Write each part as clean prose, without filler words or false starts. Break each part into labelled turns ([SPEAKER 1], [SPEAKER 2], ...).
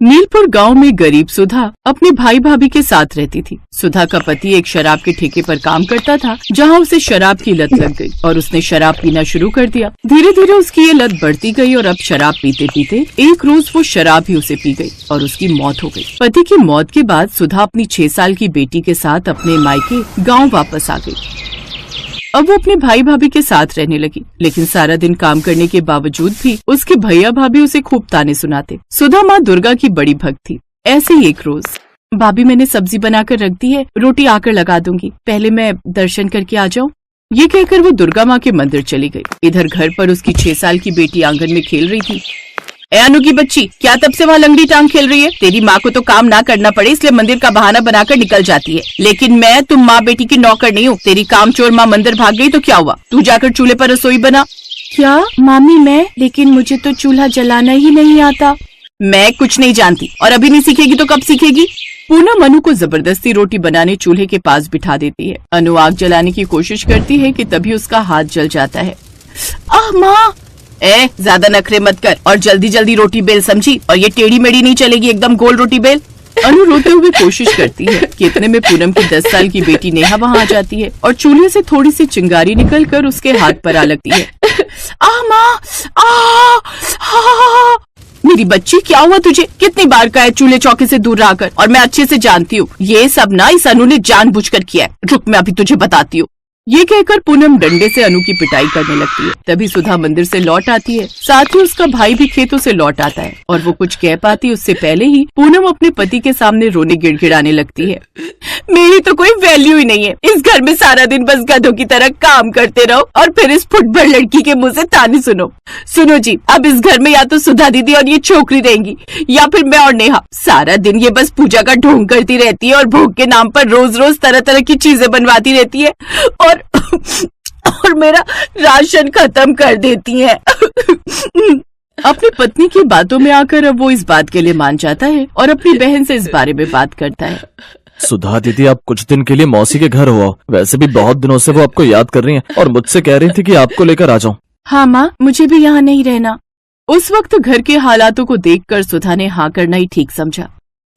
[SPEAKER 1] नीलपुर गांव में गरीब सुधा अपने भाई भाभी के साथ रहती थी। सुधा का पति एक शराब के ठेके पर काम करता था, जहां उसे शराब की लत लग गई और उसने शराब पीना शुरू कर दिया। धीरे धीरे उसकी ये लत बढ़ती गई और अब शराब पीते पीते एक रोज वो शराब ही उसे पी गई और उसकी मौत हो गई। पति की मौत के बाद सुधा अपनी 6 साल की बेटी के साथ अपने मायके गाँव वापस आ गई। अब वो अपने भाई भाभी के साथ रहने लगी, लेकिन सारा दिन काम करने के बावजूद भी उसके भैया भाभी उसे खूब ताने सुनाते। सुधा माँ दुर्गा की बड़ी भक्त थी। ऐसे ही एक रोज, भाभी मैंने सब्जी बनाकर रख दी है, रोटी आकर लगा दूंगी, पहले मैं दर्शन करके आ जाऊँ। ये कहकर वो दुर्गा माँ के मंदिर चली गई। इधर घर पर उसकी 6 साल की बेटी आंगन में खेल रही थी। ए अनु की बच्ची, क्या तब से वहाँ लंगड़ी टांग खेल रही है? तेरी माँ को तो काम ना करना पड़े इसलिए मंदिर का बहाना बनाकर निकल जाती है, लेकिन मैं तुम माँ बेटी की नौकर नहीं हूँ। तेरी कामचोर माँ मंदिर भाग गई तो क्या हुआ? तू जाकर चूल्हे पर रसोई बना। क्या मामी मैं? लेकिन मुझे तो चूल्हा जलाना ही नहीं आता। मैं कुछ नहीं जानती और अभी नहीं सीखेगी तो कब सीखेगी? पूनम अनु को जबरदस्ती रोटी बनाने चूल्हे के पास बिठा देती है। अनु आग जलाने की कोशिश करती है कि तभी उसका हाथ जल जाता है। आह माँ! ज्यादा नखरे मत कर और जल्दी जल्दी रोटी बेल, समझी? और ये टेढ़ी मेढ़ी नहीं चलेगी, एकदम गोल रोटी बेल। अनु रोते हुए कोशिश करती है कि इतने में पूनम की 10 साल की बेटी नेहा वहाँ आ जाती है और चूल्हे से थोड़ी सी चिंगारी निकलकर उसके हाथ पर आ लगती है। आ माँ! मेरी बच्ची, क्या हुआ तुझे? कितनी बार कहा है चूल्हे चौके से दूर रहकर, और मैं अच्छे से जानती हूँ ये सब ना इस अनु ने जानबूझकर किया है। रुक, मैं अभी तुझे बताती हूँ। ये कहकर पूनम डंडे से अनु की पिटाई करने लगती है। तभी सुधा मंदिर से लौट आती है, साथ ही उसका भाई भी खेतों से लौट आता है और वो कुछ कह पाती उससे पहले ही पूनम अपने पति के सामने रोने गिड़गिड़ाने लगती है। मेरी तो कोई वैल्यू ही नहीं है, इस घर में सारा दिन बस गधों की तरह काम करते रहो और फिर इस फुटभर लड़की के मुंह से ताने सुनो। सुनो जी, अब इस घर में या तो सुधा दीदी और ये छोकरी रहेंगी या फिर मैं और नेहा। सारा दिन ये बस पूजा का ढोंग करती रहती है और भोग के नाम पर रोज रोज तरह तरह की चीजें बनवाती रहती है और मेरा राशन खत्म कर देती है। अपनी पत्नी की बातों में आकर अब वो इस बात के लिए मान जाता है और अपनी बहन से इस बारे में बात करता है।
[SPEAKER 2] सुधा दीदी, आप कुछ दिन के लिए मौसी के घर हो। वैसे भी बहुत दिनों से वो आपको याद कर रही हैं और मुझसे कह रही थी कि आपको लेकर आ जाऊं।
[SPEAKER 1] हाँ माँ, मुझे भी यहाँ नहीं रहना। उस वक्त घर के हालातों को देखकर सुधा ने हाँ करना ही ठीक समझा।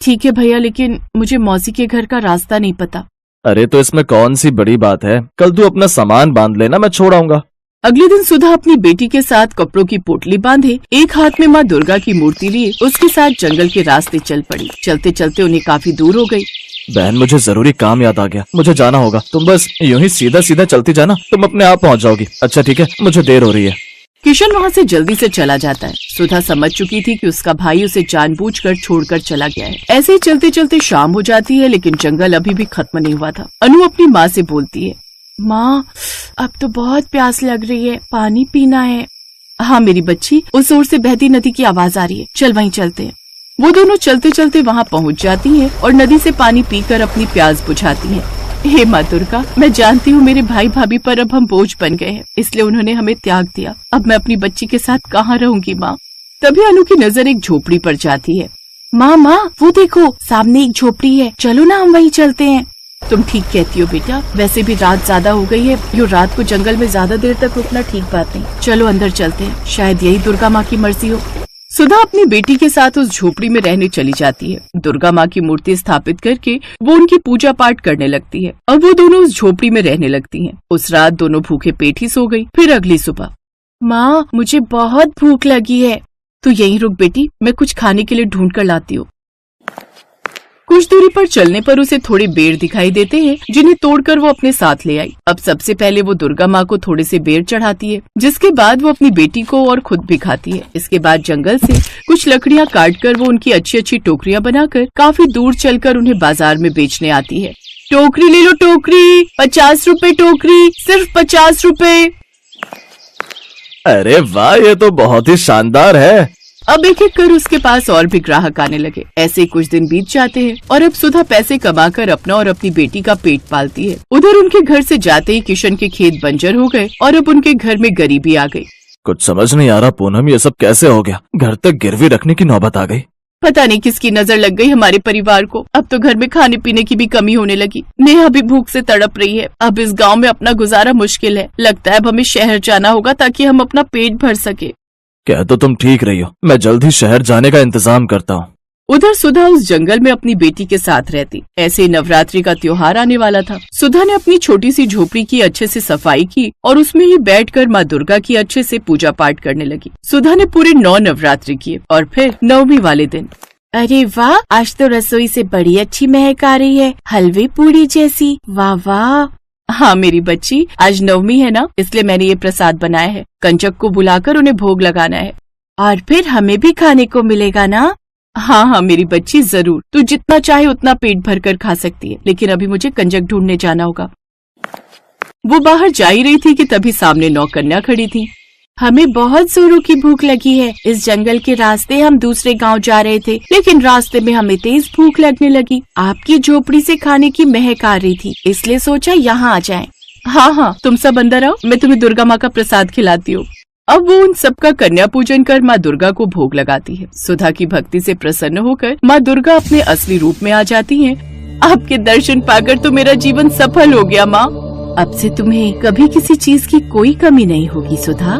[SPEAKER 1] ठीक है भैया, लेकिन मुझे मौसी के घर का रास्ता नहीं पता।
[SPEAKER 2] अरे तो इसमें कौन सी बड़ी बात है, कल तू अपना सामान बांध लेना, मैं छोड़ आऊंगा।
[SPEAKER 1] अगले दिन सुधा अपनी बेटी के साथ कपड़ों की पोटली बांधे, एक हाथ में माँ दुर्गा की मूर्ति लिए उसके साथ जंगल के रास्ते चल पड़ी। चलते चलते उन्हें काफी दूर हो गई।
[SPEAKER 2] बहन, मुझे जरूरी काम याद आ गया, मुझे जाना होगा। तुम बस यूं ही सीधा सीधा चलती जाना, तुम अपने आप पहुँच जाओगी। अच्छा ठीक है, मुझे देर हो रही है।
[SPEAKER 1] किशन वहाँ से जल्दी से चला जाता है। सुधा समझ चुकी थी कि उसका भाई उसे जानबूझकर छोड़कर चला गया है। ऐसे ही चलते चलते शाम हो जाती है, लेकिन जंगल अभी भी खत्म नहीं हुआ था। अनु अपनी माँ से बोलती है, माँ अब तो बहुत प्यास लग रही है, पानी पीना है। हाँ मेरी बच्ची, उस ओर से बहती नदी की आवाज आ रही है, चल वहीं चलते हैं। वो दोनों चलते चलते वहाँ पहुँच जाती है और नदी से पानी पीकर अपनी प्यास बुझाती है। हे माँ दुर्गा, मैं जानती हूँ मेरे भाई भाभी पर अब हम बोझ बन गए हैं, इसलिए उन्होंने हमें त्याग दिया। अब मैं अपनी बच्ची के साथ कहाँ रहूंगी माँ? तभी अनु की नजर एक झोपड़ी पर जाती है। माँ वो देखो, सामने एक झोपड़ी है, चलो ना हम वहीं चलते हैं। तुम ठीक कहती हो बेटा, वैसे भी रात ज्यादा हो गई है, यो रात को जंगल में ज्यादा देर तक रुकना ठीक बात नहीं। चलो अंदर चलते हैं, शायद यही दुर्गा माँ की मर्जी हो। सुधा अपनी बेटी के साथ उस झोपड़ी में रहने चली जाती है। दुर्गा माँ की मूर्ति स्थापित करके वो उनकी पूजा पाठ करने लगती है। अब वो दोनों उस झोपड़ी में रहने लगती हैं। उस रात दोनों भूखे पेट ही सो गई। फिर अगली सुबह, माँ मुझे बहुत भूख लगी है। तू यहीं रुक बेटी, मैं कुछ खाने के लिए ढूंढ कर लाती हूँ। कुछ दूरी पर चलने पर उसे थोड़े बेर दिखाई देते हैं, जिन्हें तोड़कर वो अपने साथ ले आई। अब सबसे पहले वो दुर्गा माँ को थोड़े से बेर चढ़ाती है, जिसके बाद वो अपनी बेटी को और खुद भी खाती है। इसके बाद जंगल से कुछ लकड़ियाँ काटकर वो उनकी अच्छी अच्छी टोकरियाँ बनाकर काफी दूर चलकर उन्हें बाजार में बेचने आती है। टोकरी ले लो टोकरी, 50 रुपए टोकरी, सिर्फ 50 रुपए।
[SPEAKER 2] अरे वाह, ये तो बहुत ही शानदार है।
[SPEAKER 1] अब एक एक कर उसके पास और भी ग्राहक आने लगे। ऐसे कुछ दिन बीत जाते हैं और अब सुधा पैसे कमाकर अपना और अपनी बेटी का पेट पालती है। उधर उनके घर से जाते ही किशन के खेत बंजर हो गए और अब उनके घर में गरीबी आ गई।
[SPEAKER 2] कुछ समझ नहीं आ रहा पूनम, ये सब कैसे हो गया? घर तक गिरवी रखने की नौबत आ गई।
[SPEAKER 1] पता नहीं किसकी नजर लग गई हमारे परिवार को। अब तो घर में खाने पीने की भी कमी होने लगी। नेहा भी भूख से तड़प रही है। अब इस गाँव में अपना गुजारा मुश्किल है। लगता है अब हमें शहर जाना होगा ताकि हम अपना पेट भर सके।
[SPEAKER 2] कह तो तुम ठीक रही हो, मैं जल्द ही शहर जाने का इंतजाम करता हूँ।
[SPEAKER 1] उधर सुधा उस जंगल में अपनी बेटी के साथ रहती। ऐसे नवरात्रि का त्योहार आने वाला था। सुधा ने अपनी छोटी सी झोपड़ी की अच्छे से सफाई की और उसमें ही बैठकर माँ दुर्गा की अच्छे से पूजा पाठ करने लगी। सुधा ने पूरे 9 नवरात्रि किए और फिर 9वीं वाले दिन,
[SPEAKER 3] अरे वाह, आज तो रसोई से बड़ी अच्छी महक आ रही है, हलवे पूरी जैसी। वाह वाह।
[SPEAKER 1] हाँ मेरी बच्ची, आज 9वीं है ना, इसलिए मैंने ये प्रसाद बनाया है। कंचक को बुलाकर उन्हें भोग लगाना है।
[SPEAKER 3] और फिर हमें भी खाने को मिलेगा ना?
[SPEAKER 1] हाँ हाँ मेरी बच्ची, जरूर। तू जितना चाहे उतना पेट भर कर खा सकती है, लेकिन अभी मुझे कंजक ढूंढने जाना होगा। वो बाहर जा ही रही थी कि तभी सामने 9 कन्या खड़ी थी।
[SPEAKER 3] हमें बहुत जोरों की भूख लगी है। इस जंगल के रास्ते हम दूसरे गांव जा रहे थे, लेकिन रास्ते में हमें तेज भूख लगने लगी। आपकी झोपड़ी से खाने की महक आ रही थी, इसलिए सोचा यहाँ आ जाएं।
[SPEAKER 1] हाँ हाँ, तुम सब अंदर आओ, मैं तुम्हें दुर्गा माँ का प्रसाद खिलाती हूँ। अब वो उन सबका कन्या पूजन कर माँ दुर्गा को भोग लगाती है। सुधा की भक्ति से प्रसन्न होकर माँ दुर्गा अपने असली रूप में आ जाती हैं। आपके दर्शन पाकर तो मेरा जीवन सफल हो गया माँ।
[SPEAKER 3] अब से तुम्हें कभी किसी चीज की कोई कमी नहीं होगी सुधा।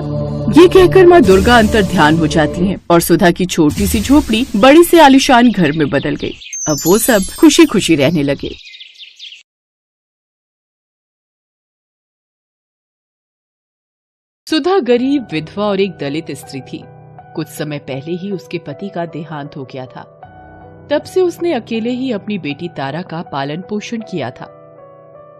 [SPEAKER 1] ये कहकर माँ दुर्गा अंतर ध्यान हो जाती हैं और सुधा की छोटी सी झोपड़ी बड़ी से आलीशान घर में बदल गई। अब वो सब खुशी खुशी रहने लगे। सुधा गरीब विधवा और एक दलित स्त्री थी। कुछ समय पहले ही उसके पति का देहांत हो गया था। तब से उसने अकेले ही अपनी बेटी तारा का पालन पोषण किया था।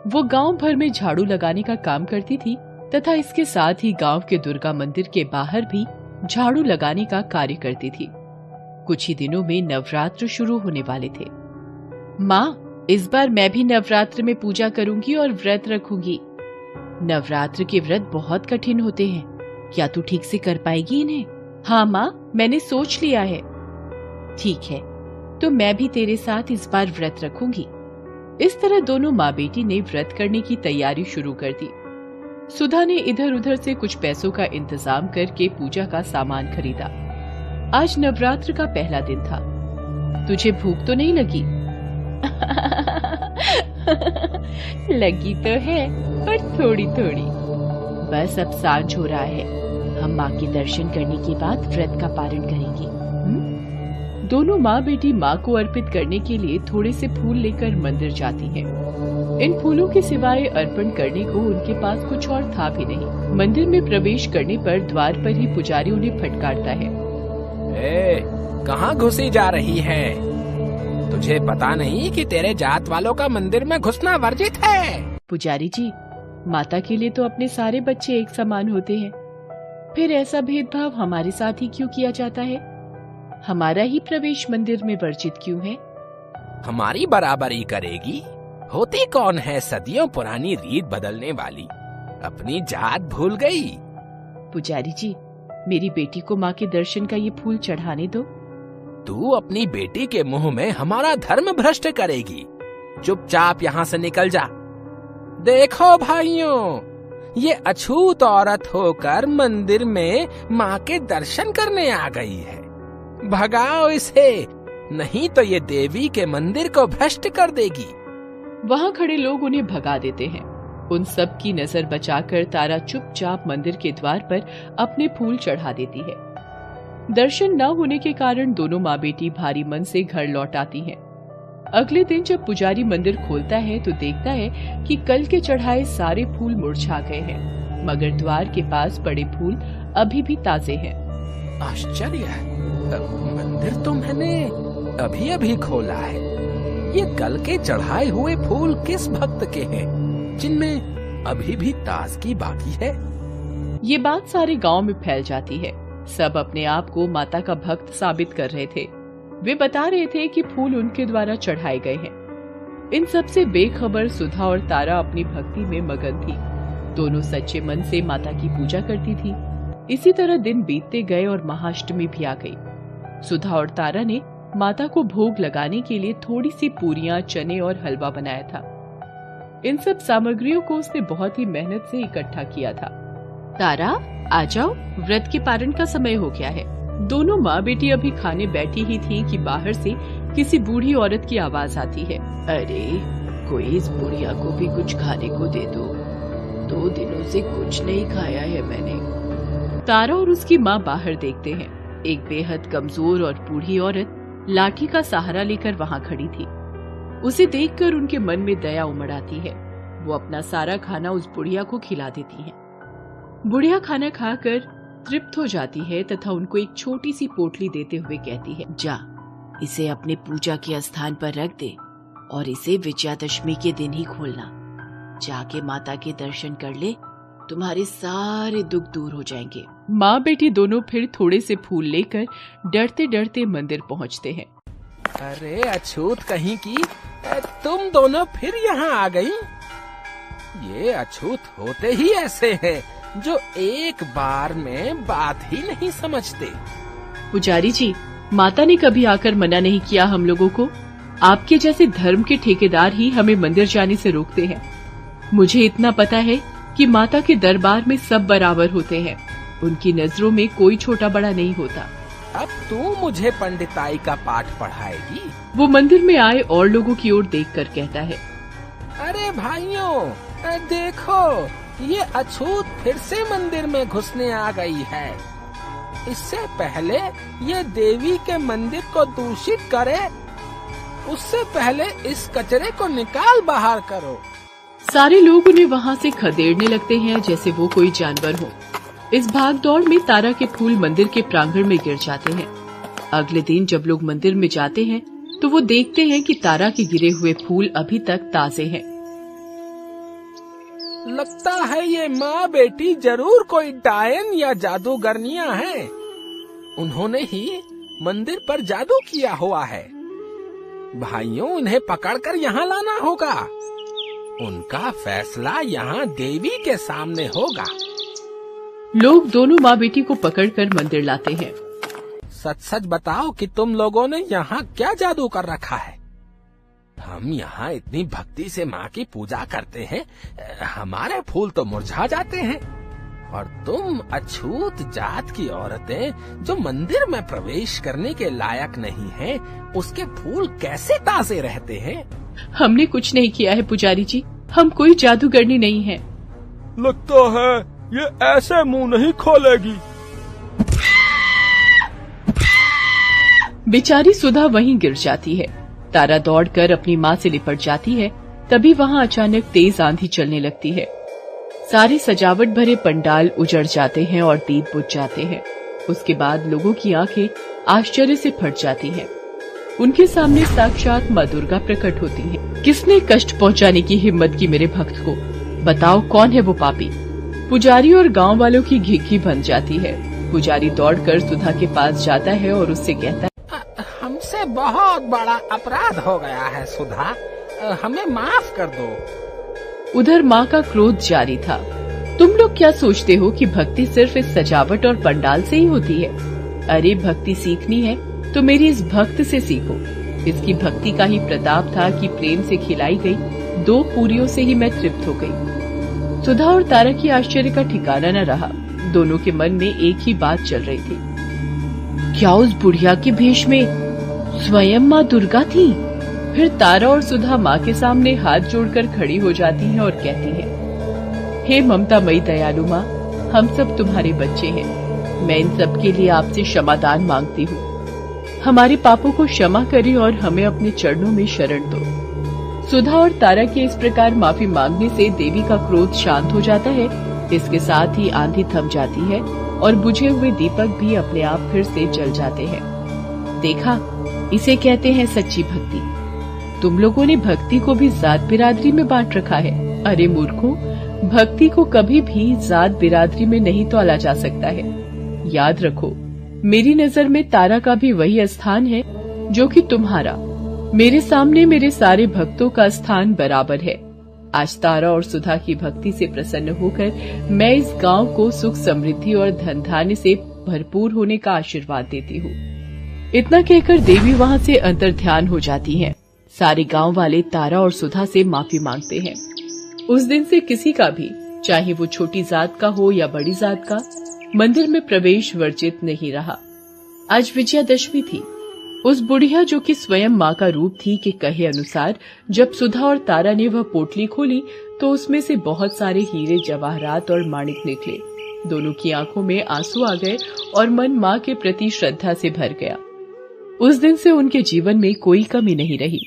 [SPEAKER 1] वो गांव भर में झाड़ू लगाने का काम करती थी तथा इसके साथ ही गांव के दुर्गा मंदिर के बाहर भी झाड़ू लगाने का कार्य करती थी। कुछ ही दिनों में नवरात्र शुरू होने वाले थे। माँ, इस बार मैं भी नवरात्र में पूजा करूंगी और व्रत रखूंगी। नवरात्र के व्रत बहुत कठिन होते हैं, क्या तू ठीक से कर पाएगी इन्हें? हाँ माँ, मैंने सोच लिया है। ठीक है, तो मैं भी तेरे साथ इस बार व्रत रखूंगी। इस तरह दोनों माँ बेटी ने व्रत करने की तैयारी शुरू कर दी। सुधा ने इधर उधर से कुछ पैसों का इंतजाम करके पूजा का सामान खरीदा। आज नवरात्र का पहला दिन था। तुझे भूख तो नहीं लगी? लगी तो है, पर थोड़ी थोड़ी। बस अब सांझ हो रहा है, हम माँ के दर्शन करने के बाद व्रत का पारण करेंगे। दोनों माँ बेटी माँ को अर्पित करने के लिए थोड़े से फूल लेकर मंदिर जाती हैं। इन फूलों के सिवाय अर्पण करने को उनके पास कुछ और था भी नहीं। मंदिर में प्रवेश करने पर द्वार पर ही पुजारी उन्हें फटकारता है।
[SPEAKER 4] कहाँ घुसी जा रही है? तुझे पता नहीं कि तेरे जात वालों का मंदिर में घुसना वर्जित है?
[SPEAKER 1] पुजारी जी, माता के लिए तो अपने सारे बच्चे एक समान होते हैं, फिर ऐसा भेदभाव हमारे साथ ही क्यों किया जाता है? हमारा ही प्रवेश मंदिर में वर्जित क्यों है?
[SPEAKER 4] हमारी बराबरी करेगी? होती कौन है सदियों पुरानी रीत बदलने वाली? अपनी जात भूल गई?
[SPEAKER 1] पुजारी जी, मेरी बेटी को माँ के दर्शन का ये फूल चढ़ाने दो।
[SPEAKER 4] तू अपनी बेटी के मुंह में हमारा धर्म भ्रष्ट करेगी। चुपचाप यहाँ से निकल जा। देखो भाइयों, ये अछूत औरत होकर मंदिर में माँ के दर्शन करने आ गई है। भगाओ इसे, नहीं तो ये देवी के मंदिर को भ्रष्ट कर देगी।
[SPEAKER 1] वहाँ खड़े लोग उन्हें भगा देते हैं। उन सब की नजर बचाकर तारा चुपचाप मंदिर के द्वार पर अपने फूल चढ़ा देती है। दर्शन न होने के कारण दोनों माँ बेटी भारी मन से घर लौट आती हैं। अगले दिन जब पुजारी मंदिर खोलता है तो देखता है कि कल के चढ़ाए सारे फूल मुरझा गए हैं, मगर द्वार के पास पड़े फूल अभी भी ताजे हैं।
[SPEAKER 4] आश्चर्य, मंदिर तो मैंने अभी अभी खोला है। ये कल के चढ़ाए हुए फूल किस भक्त के हैं, जिनमें अभी भी ताजगी बाकी है?
[SPEAKER 1] ये बात सारे गांव में फैल जाती है। सब अपने आप को माता का भक्त साबित कर रहे थे। वे बता रहे थे कि फूल उनके द्वारा चढ़ाए गए हैं। इन सब से बेखबर सुधा और तारा अपनी भक्ति में मगन थी। दोनों सच्चे मन से माता की पूजा करती थी। इसी तरह दिन बीतते गए और महाअष्टमी भी आ गई। सुधा और तारा ने माता को भोग लगाने के लिए थोड़ी सी पूरियां, चने और हलवा बनाया था। इन सब सामग्रियों को उसने बहुत ही मेहनत से इकट्ठा किया था। तारा, आ जाओ, व्रत के पारण का समय हो गया है। दोनों माँ बेटी अभी खाने बैठी ही थी कि बाहर से किसी बूढ़ी औरत की आवाज आती है। अरे, कोई इस बुढ़िया को भी कुछ खाने को दे दो, 2 दिनों से कुछ नहीं खाया है मैंने। तारा और उसकी माँ बाहर देखते हैं। एक बेहद कमजोर और बूढ़ी औरत लाठी का सहारा लेकर वहां खड़ी थी। उसे देखकर उनके मन में दया उमड़ आती है। वो अपना सारा खाना उस बुढ़िया को खिला देती है। बुढ़िया खाना खाकर तृप्त हो जाती है तथा उनको एक छोटी सी पोटली देते हुए कहती है, जा इसे अपने पूजा के स्थान पर रख दे और इसे विजयादशमी के दिन ही खोलना। जाके माता के दर्शन कर ले, तुम्हारे सारे दुख दूर हो जाएंगे। माँ बेटी दोनों फिर थोड़े से फूल लेकर डरते डरते मंदिर पहुँचते हैं।
[SPEAKER 4] अरे अछूत कहीं की, तुम दोनों फिर यहाँ आ गई। ये अछूत होते ही ऐसे हैं जो एक बार में बात ही नहीं समझते।
[SPEAKER 1] पुजारी जी, माता ने कभी आकर मना नहीं किया हम लोगों को। आपके जैसे धर्म के ठेकेदार ही हमें मंदिर जाने से रोकते हैं। मुझे इतना पता है कि माता के दरबार में सब बराबर होते हैं। उनकी नजरों में कोई छोटा बड़ा नहीं होता।
[SPEAKER 4] अब तू मुझे पंडिताई का पाठ पढ़ाएगी?
[SPEAKER 1] वो मंदिर में आए और लोगों की ओर देखकर कहता है,
[SPEAKER 4] अरे भाइयों, देखो ये अछूत फिर से मंदिर में घुसने आ गई है। इससे पहले ये देवी के मंदिर को दूषित करे, उससे पहले इस कचरे को निकाल बाहर करो।
[SPEAKER 1] सारे लोग उन्हें वहाँ से खदेड़ने लगते हैं जैसे वो कोई जानवर हो। इस भाग दौड़ में तारा के फूल मंदिर के प्रांगण में गिर जाते हैं। अगले दिन जब लोग मंदिर में जाते हैं तो वो देखते हैं कि तारा के गिरे हुए फूल अभी तक ताजे हैं।
[SPEAKER 4] लगता है ये माँ बेटी जरूर कोई डायन या जादूगरनियां हैं। उन्होंने ही मंदिर पर जादू किया हुआ है। भाइयों, उन्हें पकड़कर यहाँ लाना होगा। उनका फैसला यहाँ देवी के सामने होगा।
[SPEAKER 1] लोग दोनों माँ बेटी को पकड़कर मंदिर लाते हैं।
[SPEAKER 4] सच सच बताओ कि तुम लोगों ने यहाँ क्या जादू कर रखा है? हम यहाँ इतनी भक्ति से माँ की पूजा करते हैं, हमारे फूल तो मुरझा जाते हैं, और तुम अछूत जात की औरतें जो मंदिर में प्रवेश करने के लायक नहीं हैं, उसके फूल कैसे ताजे रहते हैं?
[SPEAKER 1] हमने कुछ नहीं किया है पुजारी जी, हम कोई जादूगरनी नहीं है।
[SPEAKER 5] लगता है ये ऐसे मुंह नहीं खोलेगी।
[SPEAKER 1] बेचारी सुधा वहीं गिर जाती है। तारा दौड़कर अपनी माँ से लिपट जाती है। तभी वहाँ अचानक तेज आंधी चलने लगती है। सारे सजावट भरे पंडाल उजड़ जाते हैं और दीप बुझ जाते हैं। उसके बाद लोगों की आंखें आश्चर्य से फट जाती हैं। उनके सामने साक्षात माँ दुर्गा प्रकट होती हैं। किसने कष्ट पहुँचाने की हिम्मत की मेरे भक्त को? बताओ कौन है वो पापी? पुजारी और गांव वालों की घिघी बन जाती है। पुजारी दौड़कर सुधा के पास जाता है और उससे कहता है,
[SPEAKER 4] हमसे बहुत बड़ा अपराध हो गया है सुधा, हमें माफ कर दो।
[SPEAKER 1] उधर माँ का क्रोध जारी था। तुम लोग क्या सोचते हो कि भक्ति सिर्फ इस सजावट और पंडाल से ही होती है? अरे भक्ति सीखनी है तो मेरी इस भक्त से सीखो। इसकी भक्ति का ही प्रताप था कि प्रेम से खिलाई गई 2 पूरियों से ही मैं तृप्त हो गई। सुधा और तारा की आश्चर्य का ठिकाना न रहा। दोनों के मन में एक ही बात चल रही थी, क्या उस बुढ़िया के भेष में स्वयं माँ दुर्गा थी? फिर तारा और सुधा माँ के सामने हाथ जोड़कर खड़ी हो जाती हैं और कहती हैं, हे ममतामयी दयालु माँ, हम सब तुम्हारे बच्चे हैं। मैं इन सब के लिए आपसे क्षमादान मांगती हूँ। हमारे पापों को क्षमा करें और हमें अपने चरणों में शरण दो। सुधा और तारा के इस प्रकार माफी मांगने से देवी का क्रोध शांत हो जाता है। इसके साथ ही आंधी थम जाती है और बुझे हुए दीपक भी अपने आप फिर से जल जाते हैं। देखा, इसे कहते हैं सच्ची भक्ति। तुम लोगों ने भक्ति को भी जात बिरादरी में बांट रखा है। अरे मूर्खों, भक्ति को कभी भी जात बिरादरी में नहीं तौला जा सकता है। याद रखो, मेरी नजर में तारा का भी वही स्थान है जो कि तुम्हारा। मेरे सामने मेरे सारे भक्तों का स्थान बराबर है। आज तारा और सुधा की भक्ति से प्रसन्न होकर मैं इस गांव को सुख समृद्धि और धन धान्य से भरपूर होने का आशीर्वाद देती हूँ। इतना कहकर देवी वहाँ से अंतर्ध्यान हो जाती हैं। सारे गांव वाले तारा और सुधा से माफी मांगते हैं। उस दिन से किसी का भी, चाहे वो छोटी जात का हो या बड़ी जात का, मंदिर में प्रवेश वर्जित नहीं रहा। आज विजयादशमी थी। उस बुढ़िया जो कि स्वयं माँ का रूप थी के कहे अनुसार जब सुधा और तारा ने वह पोटली खोली तो उसमें से बहुत सारे हीरे जवाहरात और माणिक निकले। दोनों की आंखों में आंसू आ गए और मन माँ के प्रति श्रद्धा से भर गया। उस दिन से उनके जीवन में कोई कमी नहीं रही।